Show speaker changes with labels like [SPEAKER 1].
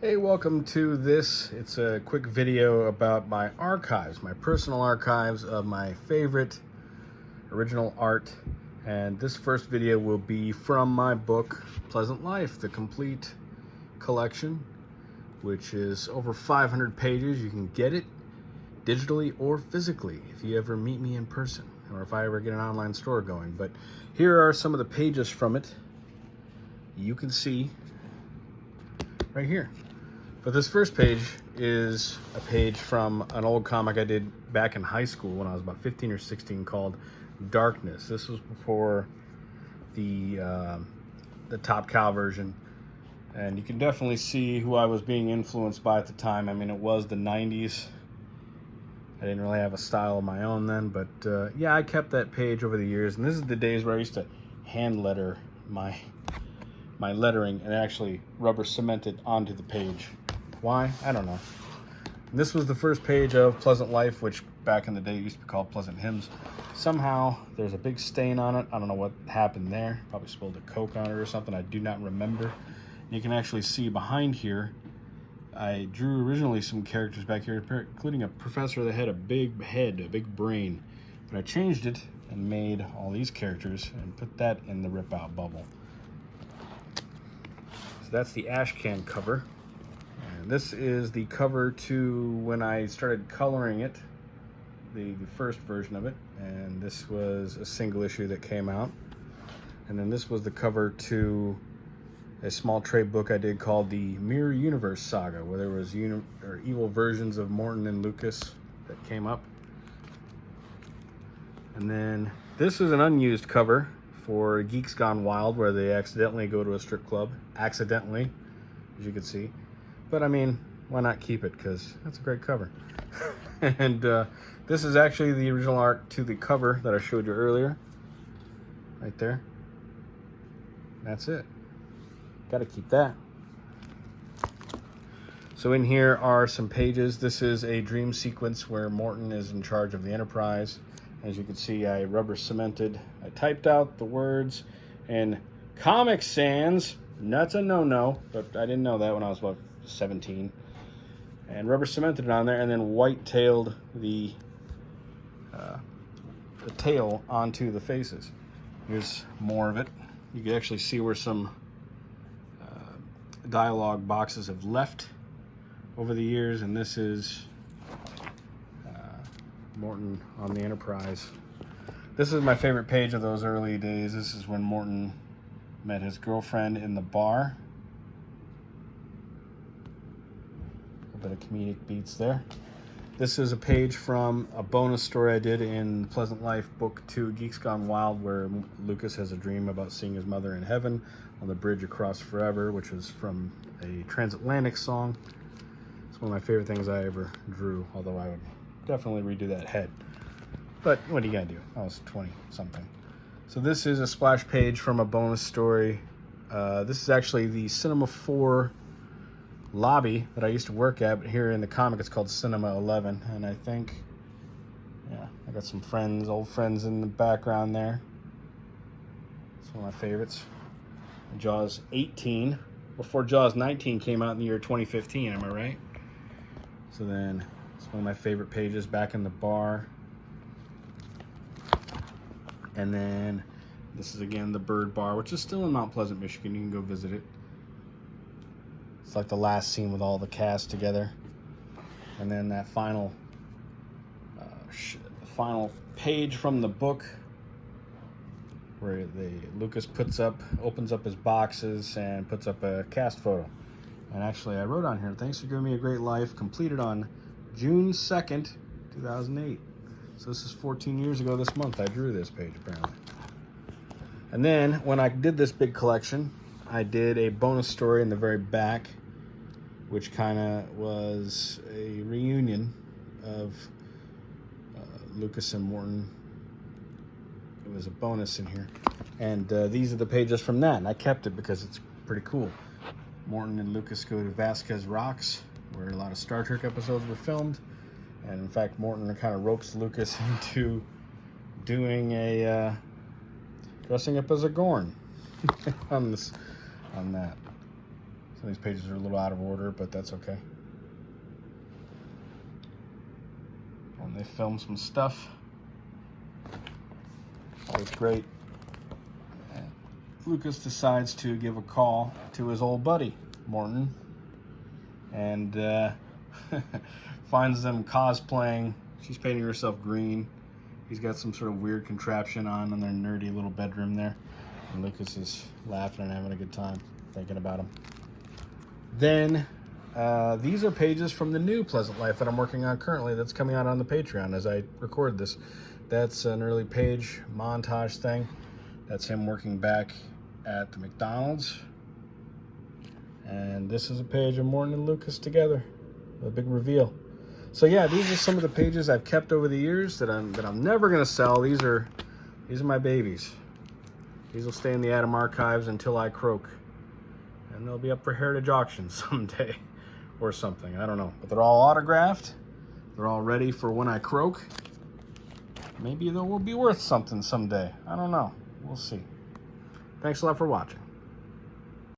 [SPEAKER 1] Hey, welcome to this. It's a quick video about my archives, my personal archives of my favorite original art. And this first video will be from my book, Pleasant Life, the complete collection, which is over 500 pages. You can get it digitally or physically if you ever meet me in person, or if I ever get an online store going. But here are some of the pages from it. You can see right here. But this first page is a page from an old comic I did back in high school when I was about 15 or 16 called Darkness. This was before the Top Cow version. And you can definitely see who I was being influenced by at the time. I mean, it was the 90s. I didn't really have a style of my own then, but yeah, I kept that page over the years. And this is the days where I used to hand letter my lettering and actually rubber cement it onto the page. Why? I don't know. This was the first page of Pleasant Life, which back in the day used to be called Pleasant Hymns. Somehow there's a big stain on it. I don't know what happened there. Probably spilled a Coke on it or something. I do not remember. And you can actually see behind here, I drew originally some characters back here, including a professor that had a big head, a big brain. But I changed it and made all these characters and put that in the rip out bubble. So that's the ash can cover. And this is the cover to when I started coloring it, the first version of it. And this was a single issue that came out. And then this was the cover to a small trade book I did called the Mirror Universe Saga, where there was evil versions of Morton and Lucas that came up. And then this is an unused cover for Geeks Gone Wild, where they accidentally go to a strip club. Accidentally, as you can see. But I mean, why not keep it? Because that's a great cover. And this is actually the original art to the cover that I showed you earlier. Right there. That's it. Got to keep that. So in here are some pages. This is a dream sequence where Morton is in charge of the Enterprise. As you can see, I rubber cemented. I typed out the words in Comic Sans. That's a no-no, but I didn't know that when I was about 17. And rubber cemented it on there, and then white-tailed the tail onto the faces. Here's more of it. You can actually see where some dialogue boxes have left over the years, and this is Morton on the Enterprise. This is my favorite page of those early days. This is when Morton met his girlfriend in the bar. A bit of comedic beats there. This is a page from a bonus story I did in Pleasant Life Book 2, Geeks Gone Wild, where Lucas has a dream about seeing his mother in heaven on the bridge across forever, which was from a Transatlantic song. It's one of my favorite things I ever drew, although I would definitely redo that head. But what are you gonna do? I was 20-something. So this is a splash page from a bonus story. This is actually the Cinema 4 lobby that I used to work at, but here in the comic it's called Cinema 11. And I think, yeah, I got some friends, old friends in the background there. It's one of my favorites. Jaws 18, before Jaws 19 came out in the year 2015, am I right? So then, it's one of my favorite pages, back in the bar. And then, this is again the Bird Bar, which is still in Mount Pleasant, Michigan. You can go visit it. It's like the last scene with all the cast together. And then that final page from the book, where Lucas opens up his boxes and puts up a cast photo. And actually, I wrote on here, "Thanks for giving me a great life. Completed on June 2nd, 2008. So this is 14 years ago this month I drew this page, apparently. And then, when I did this big collection, I did a bonus story in the very back, which kind of was a reunion of Lucas and Morton. It was a bonus in here. And these are the pages from that. And I kept it because it's pretty cool. Morton and Lucas go to Vasquez Rocks, where a lot of Star Trek episodes were filmed. And in fact, Morton kind of ropes Lucas into doing dressing up as a Gorn on that. Some of these pages are a little out of order, but that's okay. And they filmed some stuff. That was great. And Lucas decides to give a call to his old buddy, Morton, and finds them cosplaying. She's painting herself green. He's got some sort of weird contraption on in their nerdy little bedroom there. And Lucas is laughing and having a good time thinking about him. Then, these are pages from the new Pleasant Life that I'm working on currently that's coming out on the Patreon as I record this. That's an early page montage thing. That's him working back at the McDonald's. And this is a page of Morton and Lucas together. A big reveal. So yeah, these are some of the pages I've kept over the years that I'm never gonna sell. These are my babies. These will stay in the Adam archives until I croak. And they'll be up for heritage auction someday or something. I don't know. But they're all autographed. They're all ready for when I croak. Maybe they will be worth something someday. I don't know. We'll see. Thanks a lot for watching.